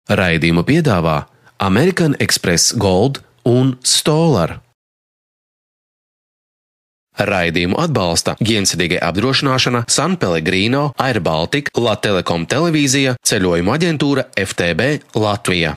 Raidījumu piedāvā American Express Gold un Stoller. Raidījumu atbalsta ģiensirdīgai apdrošināšana, San Pellegrino, Air Baltica, Latelekom televīzija, ceļojumu aģentūra FTB Latvija.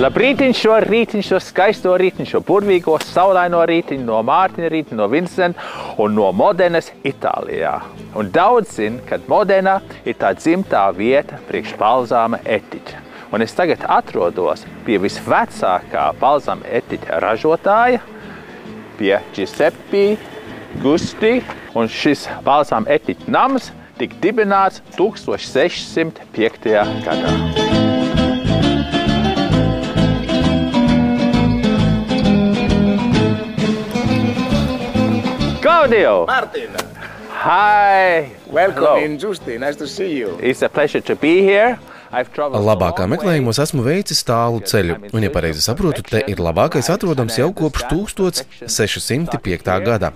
Labrītiņšo, rītiņšo, skaisto rītiņšo, burvīgo, saulaino rītiņu no Mārtiņa rītiņu, no Vincenta un no Modenas Itālijā. Un daudz zina, ka Modena ir tā dzimtā vieta priekš balzāma etiķa. Un es tagad atrodos pie visvecākā balzāma etiķa ražotāja, pie Giuseppe Giusti. Un šis balzāma etiķa nams tika dibināts 1605. gadā. Claudio! Martin! Hi! Welcome in Giusti, nice to see you. It's a pleasure to be here. Labākā meklējumos esmu veicis tālu ceļu, un, ja pareizi saprotu, te ir labākais atrodams jau kopš 1605. gada.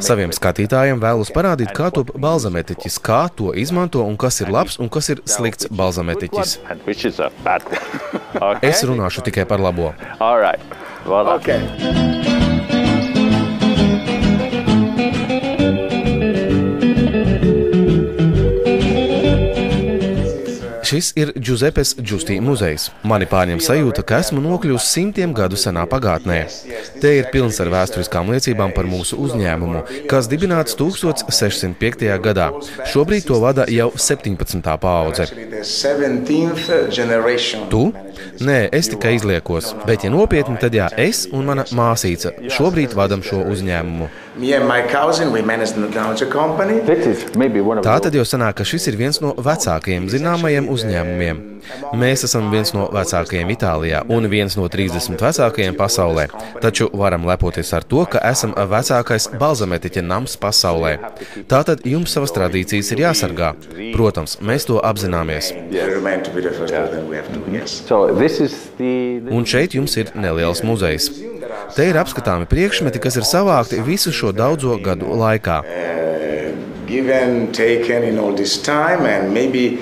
Saviem skatītājiem vēlos parādīt, kā top balzametiķis, kā to izmanto un kas ir labs un kas ir slikts balzametiķis. Es runāšu tikai par labo. Okay. Šis ir Giuseppes Giusti muzejs. Mani pārņem sajūta, ka esmu nokļuvis simtiem gadu senā pagātnē. Te ir pilns ar vēsturiskām liecībām par mūsu uzņēmumu, kas dibināts 1605. gadā. Šobrīd to vada jau 17. paudze. Tu? Nē, es tikai izliekos. Bet, ja nopietni, tad jā, es un mana māsīca šobrīd vadam šo uzņēmumu. Tātad jau sanāk, ka šis ir viens no vecākajiem zināmajiem uzņēmumiem. Mēs esam viens no vecākajiem Itālijā un viens no 30 vecākajiem pasaulē. Taču varam lepoties ar to, ka esam vecākais balzametiķa nams pasaulē. Tātad jums savas tradīcijas ir jāsargā. Protams, mēs to apzināmies. Un šeit jums ir neliels muzejs. Te ir apskatāmi priekšmeti, kas ir savākti visu šo daudzo gadu laikā. Given, taken in all this time, and maybe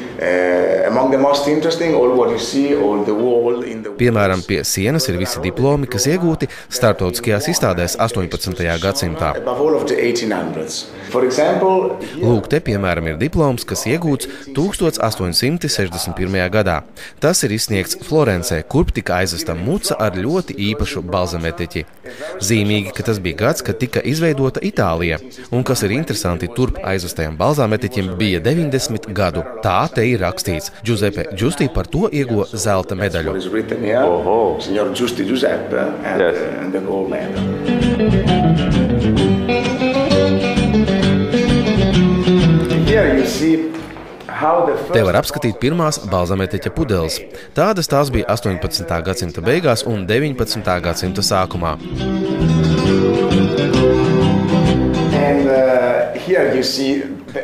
among the most interesting, all what you see, all the wall in the... Piemēram, pie sienas ir visi diplomi, kas iegūti starptautiskajās izstādēs 18. gadsimtā. Lūk, te piemēram ir diploms, kas iegūts 1861. gadā. Tas ir izsniegts Florencē, kurp tika aizvesta muca ar ļoti īpašu balzametiķi. Zīmīgi, ka tas bija gads, kad tika izveidota Itālija, un kas ir interesanti, turp aizvestajam balzametiķim bija 90 gadu. Tā te ir rakstīts. Giuseppe Giusti par to ieguva zelta medaļu. Signor Giusti Giuseppe and the gold medal. Here you see Te var apskatīt pirmās balzametiķa pudeles. Tādas tās bija 18. gadsimta beigās un 19. gadsimta sākumā.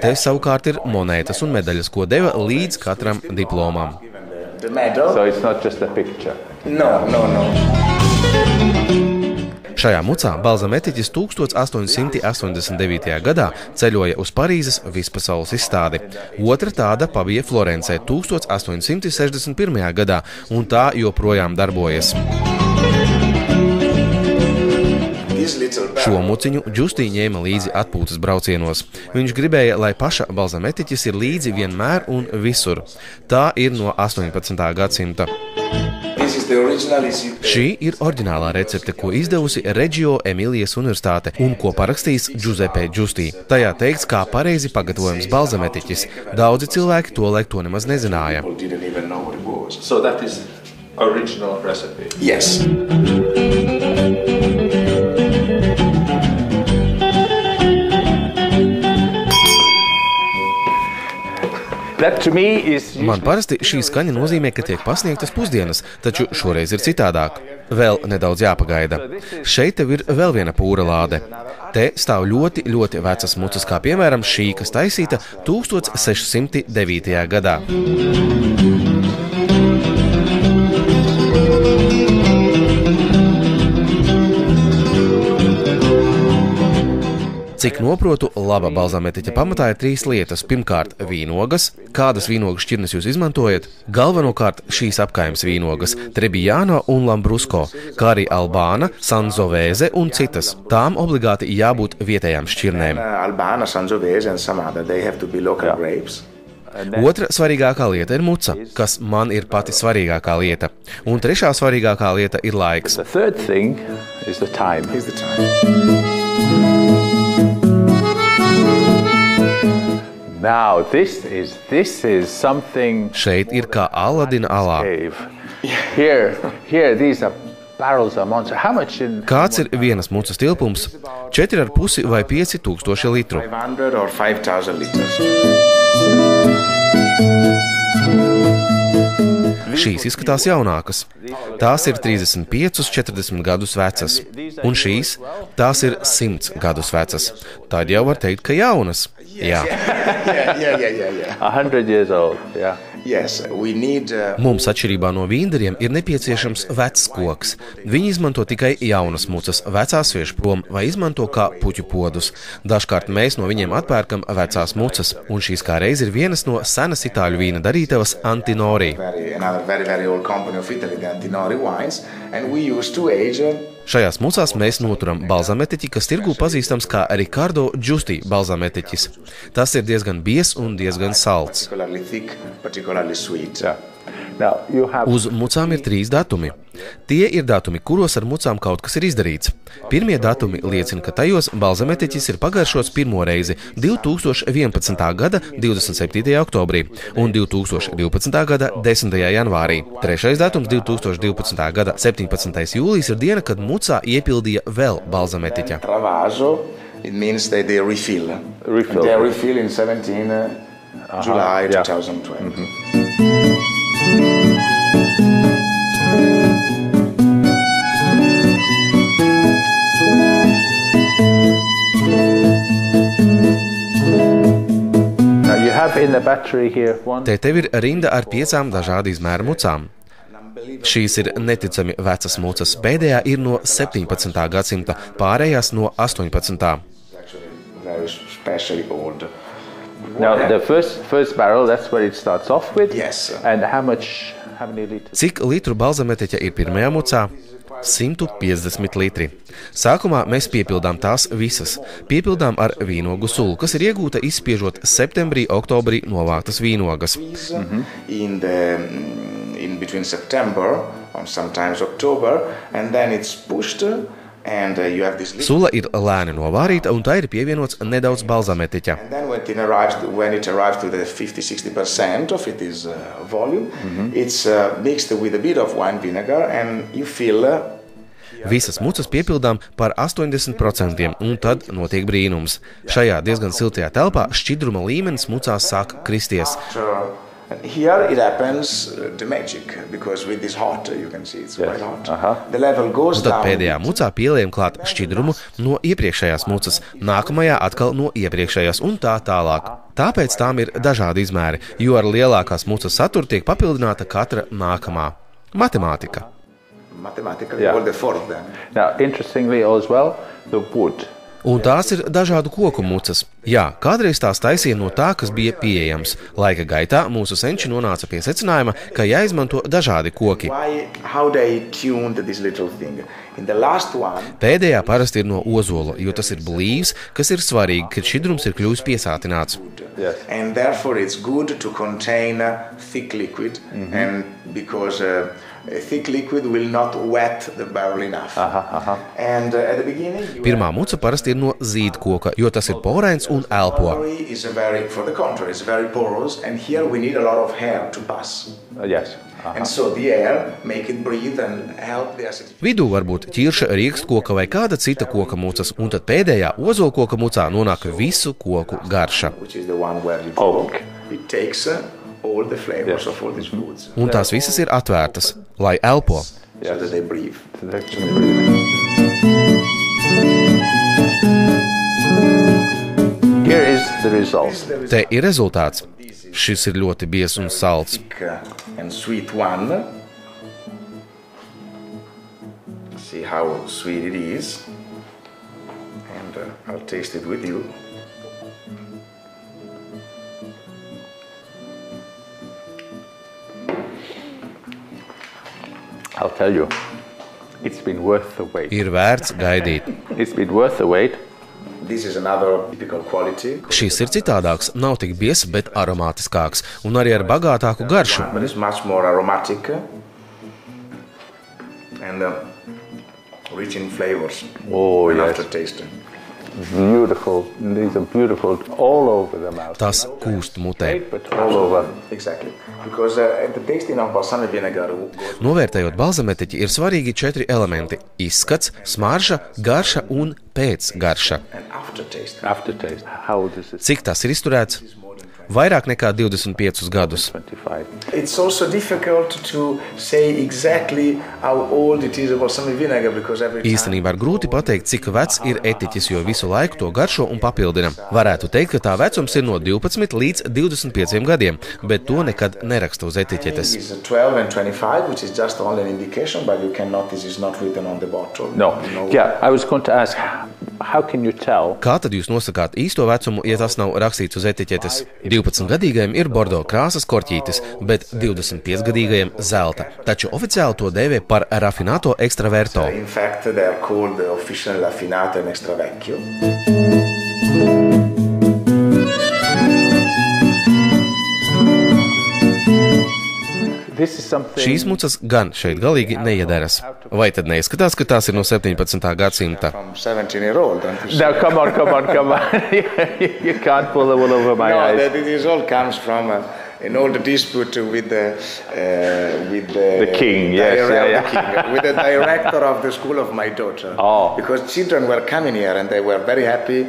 Te savukārt ir monētas un medaļas, ko deva līdz katram diplomam. So it's not just a picture. No. Šajā mucā balzametiķis 1889. gadā ceļoja uz Parīzes vispasaules izstādi. Otra tāda pabija Florencē 1861. gadā, un tā joprojām darbojas. Šo muciņu Giusti ņēma līdzi atpūtas braucienos. Viņš gribēja, lai paša balzametiķis ir līdzi vienmēr un visur. Tā ir no 18. gadsimta. Šī ir oriģinālā recepte, ko izdevusi Reggio Emīlijas universitāte un ko parakstījis Giuseppe Giusti. Tajā teikts, kā pareizi pagatavojams balzametiķis. Daudzi cilvēki tolaik to nemaz nezināja. So that is original recipe. Yes. Man parasti šī skaņa nozīmē, ka tiek pasniegtas pusdienas, taču šoreiz ir citādāk. Vēl nedaudz jāpagaida. Šeit tev ir vēl viena pūra lāde. Te stāv ļoti, ļoti vecas mucas, kā piemēram šī, kas taisīta 1609. gadā. Cik noprotu, laba balzametiķa pamatā ir 3 lietas. Pirmkārt, vīnogas. Kādas vīnogas šķirnes jūs izmantojat? Galvenokārt šīs apkaimes vīnogas – Trebbiano un Lambrusco, kā arī Albāna, Sangiovese un citas. Tām obligāti jābūt vietējām šķirnēm. Otra svarīgākā lieta ir muca, kas man ir pati svarīgākā lieta. Un trešā svarīgākā lieta ir laiks. Now, this is something. Šeit ir kā Aladina alā. Here, these are barrels of monster. How much in? Kāds ir vienas mucas tilpums? 4,5 vai 5 tūkstoši litru. 500 or 5,000 liters. Šīs izskatās jaunākas. Tās ir 35, 40 gadus vecas. Un šīs, tās ir 100 gadus vecas. Tad jau var teikt, ka jaunas. Jā. 100 years old, yeah. Yes, we need, Mums, atšķirībā no vīndariem, ir nepieciešams vecs koks. Viņi izmanto tikai jaunas mucas, vecās sviež prom vai izmanto kā puķu podus. Dažkārt mēs no viņiem atpērkam vecās mucas, un šīs kā reiz ir vienas no senas itāļu vīna darītavas Antinori. Šajās mucās mēs noturam balzametiķi, kas tirgū pazīstams kā Riccardo Giusti balzametiķis. Tas ir diezgan biezs un diezgan salds. Uz mucām ir 3 datumi. Tie ir datumi, kuros ar mucām kaut kas ir izdarīts. Pirmie datumi liecina, ka tajos balzametiķis ir pagaršots pirmo reizi 2011. gada 27. oktobrī un 2012. gada 10. janvārī. Trešais datums 2012. gada 17. jūlijas ir diena, kad mucā iepildīja vēl balzametiķa. It means that they refill. They refill in 17 July 2012. Te tev ir rinda ar 5 dažādu izmēru mucām. Šīs ir neticami vecas mucas. Pēdējā ir no 17. gadsimta, pārējās no 18. Now, the first barrel, that's where it starts off with. Yes. And how many liters? Cik litru balzametiķa ir pirmajā mucā? 150 litri. Sākumā mēs piepildām tās visas. Piepildām ar vīnogu sulu, kas ir iegūta izspiežot septembrī, oktobrī novāktas vīnogas. In between September and sometimes October, and then it's pushed. Sula ir lēni novārīta, un tā ir pievienots nedaudz balzametiķa. When it arrives to the 50-60% of its volume, it's mixed with a bit of wine vinegar, and you feel. Visas mucas piepildām par 80%, un tad notiek brīnums. Šajā diezgan siltajā telpā šķidruma līmenis mucās sāk kristies. Here it happens the magic, because with this hot, you can see it's quite hot. The level goes down. Tad pēdējā mucā pieliekam klāt šķidrumu no iepriekšējās mucas, nākamajā atkal no iepriekšējās un tā tālāk. Tāpēc tām ir dažādi izmēri, jo ar lielākās mucas saturu tiek papildināta katra nākamā. Matemātika. All the four of them. Now, interestingly as well, the wood. Un tās ir dažādu koku mucas. Jā, kādreiz tās taisīja no tā, kas bija pieejams. Laika gaitā mūsu senči nonāca pie secinājuma, ka jāizmanto dažādi koki. Pēdējā parasti ir no ozola, jo tas ir blīvs, kas ir svarīgi, kad šķidrums ir kļuvis piesātināts. And therefore it's good to contain thick liquid, and because a thick liquid will not wet the barrel enough. And at the beginning, pirmā muca parasti ir no zīdkoka, jo tas ir porains un elpo. For the contrary, it's very porous, and here we need a lot of air to pass. Yes. And so the air make it breathe and help the acidity. Vidū var būt ķirša, riekstkoka vai kāda cita koka mucas, un tad pēdējā ozolkoka mucā nonāk visu koku garša. Which is the one where you talk. It takes all the flavors of all these foods. Un tās visas ir atvērtas, lai elpo. so that they breathe. Here is the result. Te ir rezultāts. Šis ir ļoti biezs un salds. And sweet one. See how sweet it is. And I'll taste it with you. I'll tell you, it's been worth the wait. Ir vērts gaidīt. It's been worth the wait. This is another typical quality. Šis ir citādāks, nav tik biezs, bet aromātiskāks un arī ar bagātāku garšu. But it's much more aromatic and rich in flavors. Oh, yes. After tasting. Beautiful. These are beautiful all over the mouth. Tas kūst mutē. But all over. Exactly. Because the tasting of balsamic vinegar. Novērtējot balzametiķi, ir svarīgi 4 elementi – izskats, smarža, garša un pēcgarša. Aftertaste. How old is this? Cik tas ir izturēts? Vairāk nekā 25 gadus. 25. It's also difficult to say exactly how old it is about balsamic vinegar because every time... Īstenībā ir grūti pateikt, cik vecs ir etiķis, jo visu laiku to garšo un papildina. Varētu teikt, ka tā vecums ir no 12 līdz 25 gadiem, bet to nekad neraksta uz etiķetes. It's 12 and 25, which is just only an indication, but you cannot, this is not written on the bottle. No. Yeah, I was going to ask, how can you tell? Kā tad jūs nosakāt īsto vecumu, ja tas nav rakstīts uz etiķetes? 12-gadīgajam ir bordo krāsas korķītis, bet 25-gadīgajam zelta. Taču oficiāli to dēvē par rafināto extraverto. In fact, they are called officially raffinato and extra vecchio. Šīs mucas gan šeit galīgi neiederas. Vai tad neizskatās, ka tās ir no 17. gadsimta? No, come on. You can't pull the wool over my eyes. No, this all comes from an old dispute with the king, with the director of the school of my daughter. Oh. Because children were coming here and they were very happy.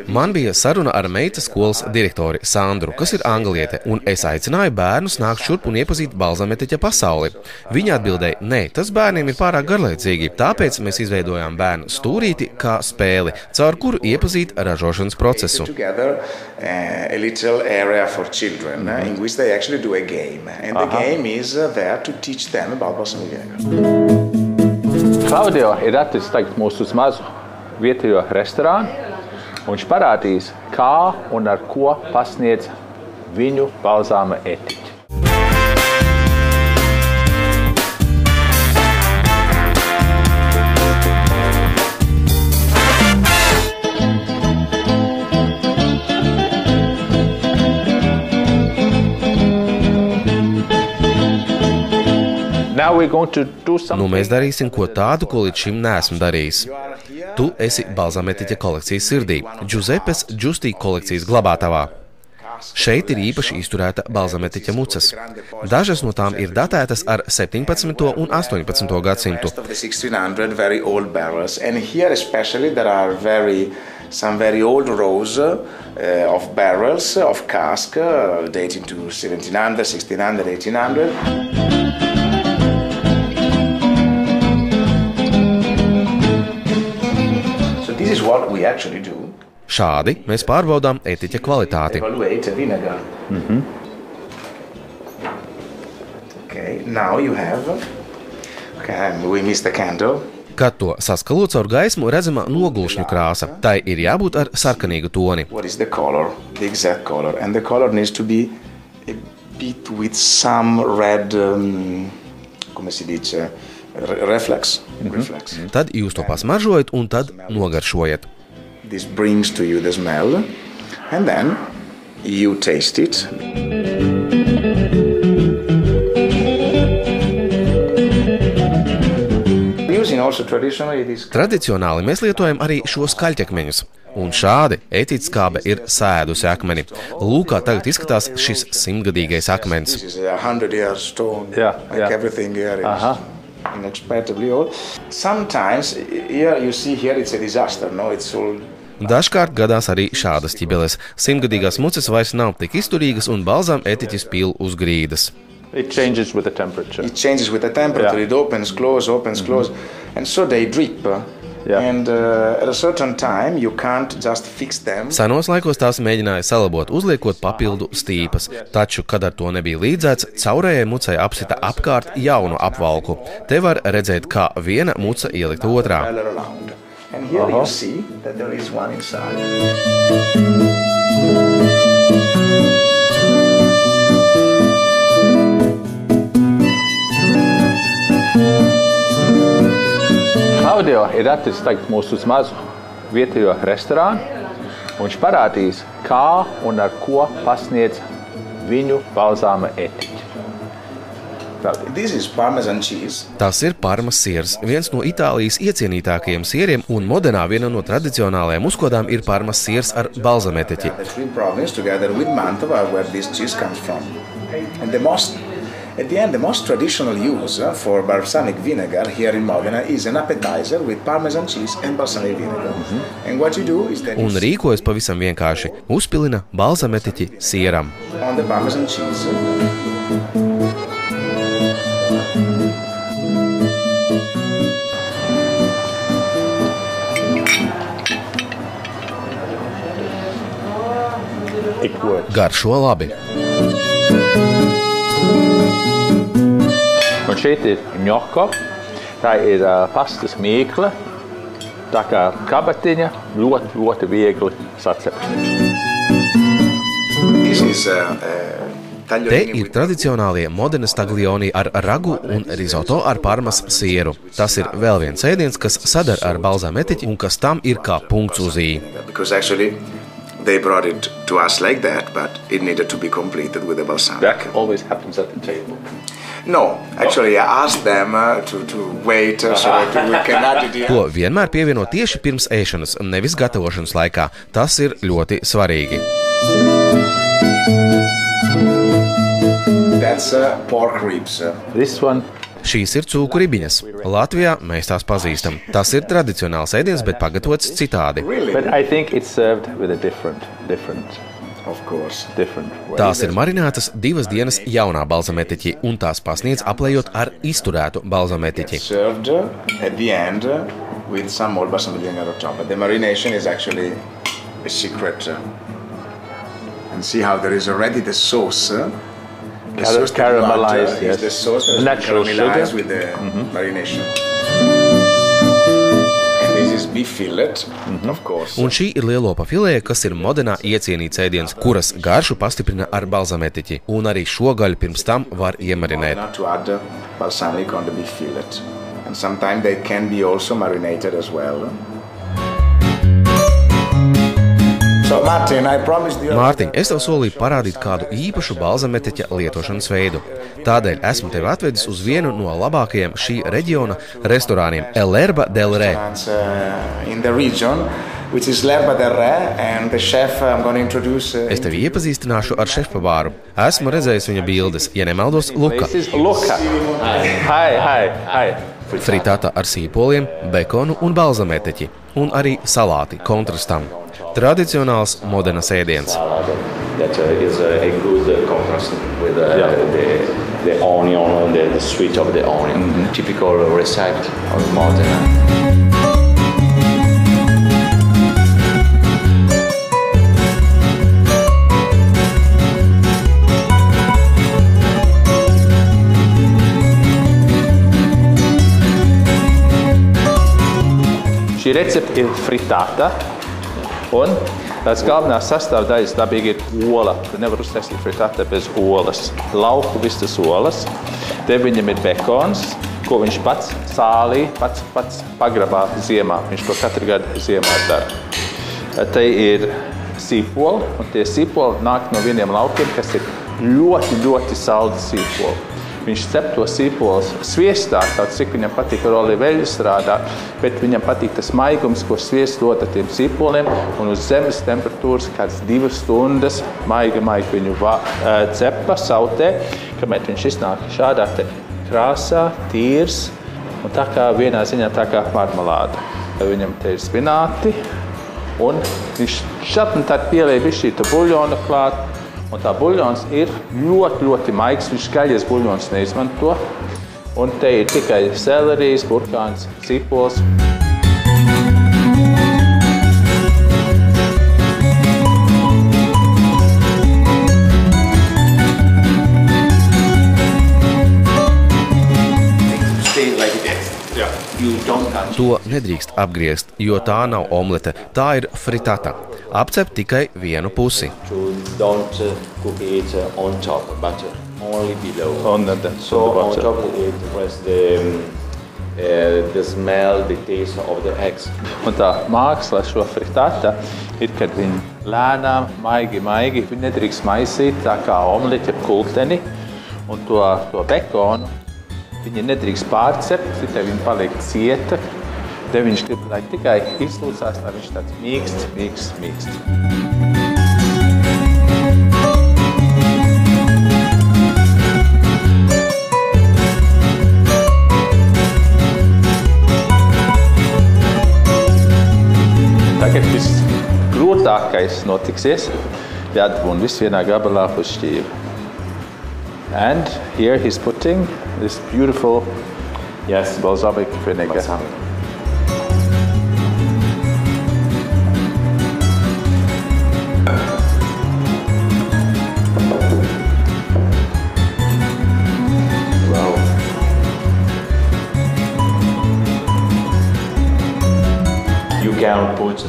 Man bija saruna ar meitas skolas direktori Sandru, kas ir angliete, un es aicināju bērnus nākt šurp un iepazīt balzametiķa pasauli. Viņa atbildēja, nē, tas bērniem ir pārāk garlaicīgi, tāpēc mēs izveidojām bērnu stūrīti kā spēli, caur kuru iepazīt ražošanas procesu. A little area for children in which they actually do a game. And the game is there to teach them about balsamic vinegar. Klaudio ir atvedis tagad mūs uz mazu vietējo restorānu. Un viņš parādīs, kā un ar ko pasniedz viņu balzāma etiķi. Nu, mēs darīsim ko tādu, ko līdz šim neesmu darījis. Tu esi balzametiķa kolekcijas sirdī, Giuseppes Giusti kolekcijas glabātavā. Šeit ir īpaši izturēta balzametiķa mucas. Dažas no tām ir datētas ar 17. un 18. gadsimtu. Some very old rows of barrels of cask dating to 1700, 1600, 1800. This is what we actually do. Šādi mēs pārbaudām etiķa kvalitāti. Okay, now you have. Okay, we missed the candle. Kad to saskalo caur gaismu, redzama nogulšņu krāsa. Tai ir jābūt ar sarkanīgu toni. What is the color? The exact color. And the color needs to be a bit with some red, come si dice, reflex. Tad jūs to pasmaržojat un tad nogaršojat. This brings to you the smell and then you taste it. Tradicionāli mēs lietojam arī šos kaļķakmeņus. Un šādi etiķskābe ir sēdusi akmeni. Lūk, kā tagad izskatās šis 100-gadīgais akmens. Dažkārt gadās arī šādas ķibeles. 100-gadīgās muces vairs nav tik izturīgas un balzām etiķis pīl uz grīdas. It changes with the temperature. It changes with the temperature. Yeah. It opens, close, close. And so they drip. Yeah. And at a certain time you can't just fix them. Senos laikos tās mēģināja salabot, uzliekot papildu stīpas, taču, kad ar to nebija līdzēts, caurējai mucai apsita apkārt jaunu apvalku. Te var redzēt, kā viena muca ielikt otrā. And here you see that there is one inside. Klaudio ir atvedis tagad mūs uz mazu vietējo restorānu, un viņš parādīs, kā un ar ko pasniedz viņu balzāma etiķi. This is Parmesan cheese. Tas ir parmas siers, viens no Itālijas iecienītākajiem sieriem, un Modenā viena no tradicionālajām uzkodām ir parmas siers ar balzametiķi. At the end, the most traditional use for balsamic vinegar here in Modena is an appetizer with Parmesan cheese and balsamic vinegar. And what you do is that un rīkojas pavisam vienkārši. Uzpilina balzametiķi sieram. On the Parmesan cheese. Garšo labi. Un šeit ir ņoko, tā ir pastas mīkla, tā kā kabatiņa, ļoti viegli sacepšana. Te ir tradicionālie Modenas taglioni ar ragu un risotto ar parmas sieru. Tas ir vēl viens ēdiens, kas sadar ar balzametiķi un kas tam ir kā punkts uz i. They brought it to us like that, but it needed to be completed with the balsamic. That always happens at the table. No, actually I asked them to wait so that we can add it here. To vienmēr pievieno tieši pirms ēšanas, nevis gatavošanas laikā. Tas ir ļoti svarīgi. That's pork ribs. This one. Šīs ir cūku ribiņas. Latvijā mēs tās pazīstam. Tas ir tradicionāls ēdiens, bet pagatavots citādi. But I think it's served with a different. Of course. Tās ir marinātas 2 dienas jaunā balzametiķi, un tās pasniedz aplējot ar izturētu balzametiķi. Served at the end with some more balsamic vinegar on top. But the marination is actually a secret. And see how there is already the sauce. The sauce caramelized, yes. Is the sauce that natural caramelized sugar with the marination. And this is beef fillet, of course. Un šī ir lielopa filē, kas ir Modenā iecienīts ēdiens, kuras garšu pastiprina ar balzametiķi. Un arī šo gaļu pirms tam var iemarinēt. To add balsamic on the beef fillet. And sometimes they can be also marinated as well. Mārtiņ, es tev solīju parādīt kādu īpašu balzametiķa lietošanas veidu. Tādēļ esmu tevi atvedis uz vienu no labākajiem šī reģiona restorāniem – L'Erba del Re. Es tevi iepazīstināšu ar šefpavāru. Esmu redzējis viņa bildes, ja nemaldos, Luka. Fritāta ar sīpoliem, bekonu un balzametiķi. Un arī salāti kontrastam. Tradicionāls Modenas ēdiens. That is a good contrast with the onion, the sweet of the onion. Typical recipe of Modena. Šī recepte ir fritāta. Un tās galvenās sastāvdaļas dabīgi ir ola. Tu nevar uztaisīt fritāta bez olas. Lauku vistas olas. Te viņam ir bekons, ko viņš pats sālī, pats pagrabā ziemā. Viņš to katru gadu ziemā dara. Te ir sīpoli, un tie sīpoli nāk no vieniem laukiem, kas ir ļoti saldi sīpoli. Viņš cep to sīpolus sviestā, tāds cik viņam patīk ar oliveļu strādāt, bet viņam patīk tas maigums, ko sviests dod ar tiem sīpoliem, un uz zemes temperatūras kāds 2 stundas maigi viņu cepa, sautē, kamēr viņš iznāk šādā te krāsā, tīrs, un tā kā vienā ziņā tā kā marmelāda. Viņam te ir spināti, un viņš šat un tad pielēja bišķīta buļļona klāt, Un tā buļļons ir ļoti, ļoti maigs. Viņš skaļies buļļons neizmanto. Un te ir tikai selerijas, burkāns, cipols. To nedrīkst apgriezt, jo tā nav omlete, tā ir fritata. Apcep tikai vienu pusi. Don't cook it on top, but only below. On top it rest the smell, the taste of the eggs. Un tā māksla šo fritata ir, kad viņi lēnām, maigi, viņi nedrīkst maisīt tā kā omleti, jeb kulteni. Un to bekonu viņi nedrīkst pārcept, te viņi paliek cieta. Te viņš grib, lai tikai izlūcās, lai viņš tāds mīksts. Tagad viss grūtākais notiksies, jādabūn viss vienā gabalā uz šķīvi. And here he's putting this beautiful balsamic vinegar.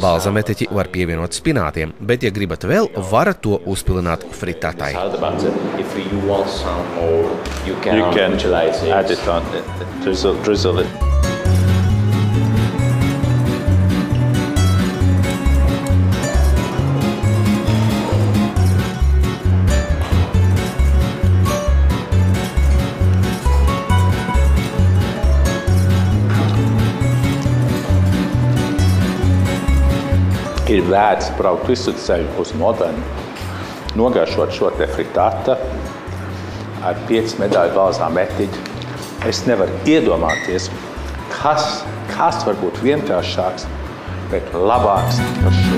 Balzametiķi var pievienot spinātiem, bet, ja gribat vēl, varat to uzpilināt fritatai. You can add it on, drizzle it. Ir vērts braukt visu ceļu uz Modenu, nogaršot šo te fritata ar 5 medaļu balzametiķi. Es nevaru iedomāties, kas var būt vienkāršāks, bet labāks par šo.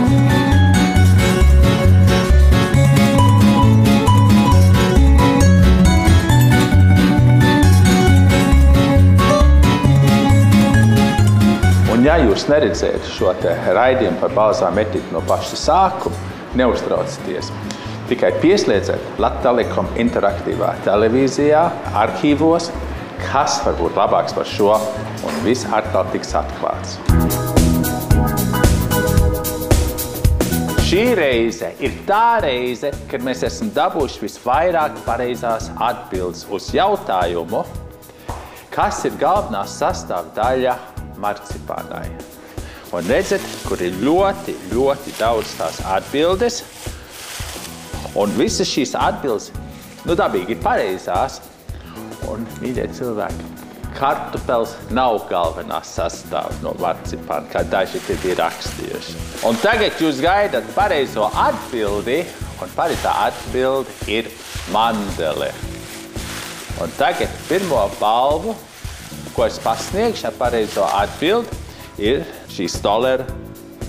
Un ja jūs neredzētu šo te raidījumu par balzametiķi no paša sākuma, neuztraucieties. Tikai pieslēdziet Latvijas Telekom interaktīvā televīzijā, arhīvos, kas var būt labāks par šo, un viss atkal tiks atklāts. Šī reize ir tā reize, kad mēs esam dabūjuši visvairāk pareizās atbildes uz jautājumu, kas ir galvenā sastāvdaļa marcipānai. Un redzat, kur ir ļoti, ļoti daudz tās atbildes. Un visas šīs atbildes, dabīgi ir pareizās. Un, mīļie cilvēki, kartupels nav galvenā sastāv no marcipāna, kā daži te bija rakstījuši. Un tagad jūs gaidat pareizo atbildi, un pareizā atbildi ir mandele. Un tagad pirmo balvu, ko es pasniegšu ar pareizo atbildi, ir šī Stolera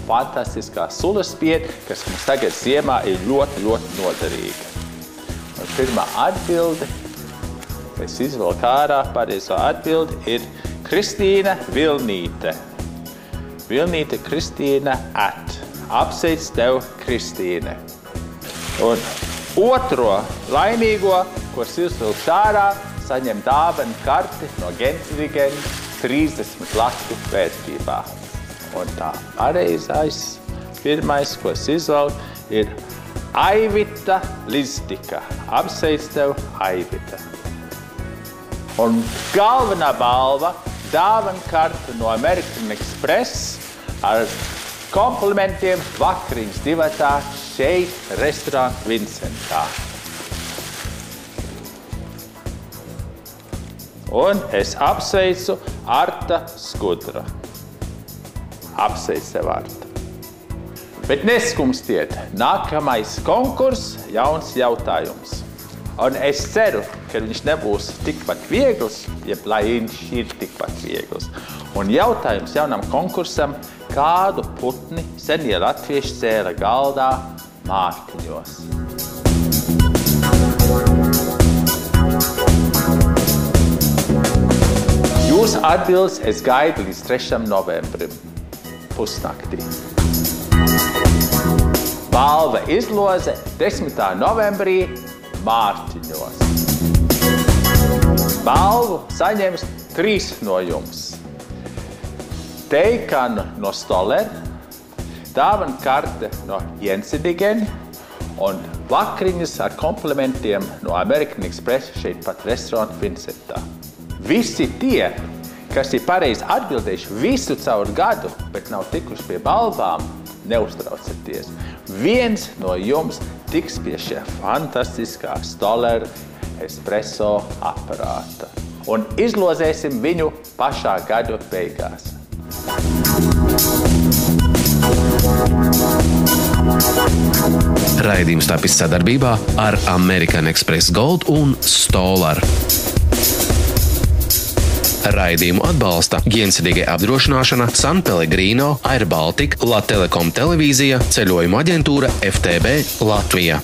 fantastiskā sulaspiede, kas mums tagad ziemā ir ļoti, ļoti noderīga. Un pirmā atbilde, es izvelku ārā, pareizo atbildi, ir Kristīna Vilnīte. Vilnīte Kristīna at. Apsveic tev, Kristīne. Un otro laimīgo, ko es izvelku ārā, saņem dāvanu karti no Gentrigen 30 latu vērtībā. Un tā pareizais pirmais, ko es izvelku, ir Aivita Lizdika. Apsveic tev, Aivita. Un galvenā balva dāvanu karta no American Express ar komplimentiem vakariņas divatā šeit restorāna Vincentā. Un es apsveicu Arta Skudra. Apsveic tev, Arta. Bet neskumstiet, nākamais konkurss, jauns jautājums. Un es ceru, ka viņš nebūs tikpat viegls, jeb lai viņš ir tikpat viegls. Un jautājums jaunam konkursam, kādu putni senie latvieši cēla galdā Mārtiņos. Jūsu atbildes es gaidu līdz 3. novembrim pusnaktī. Balva izloze 10. novembrī Mārtiņos. Balvu saņems 3 no jums. Teikanu no Stoller, dāvana karte no Jensedigen un vakariņas ar komplimentiem no American Express šeit pat restorāna Vincentā. Visi tie, kas ir pareizi atbildējuši visu caur gadu, bet nav tikuši pie balvām, neuztraucieties. Viens no jums tiks pie šie fantastiskā Stoller espresso aparāta. Un izlozēsim viņu pašā gadu beigās. Raidījums tapis sadarbībā ar American Express Gold un Stoller. Raidījumu atbalsta Jensedigen apdrošināšana, San Pellegrino, Air Baltica, La Telekom televīzija, ceļojuma aģentūra FTB Latvija.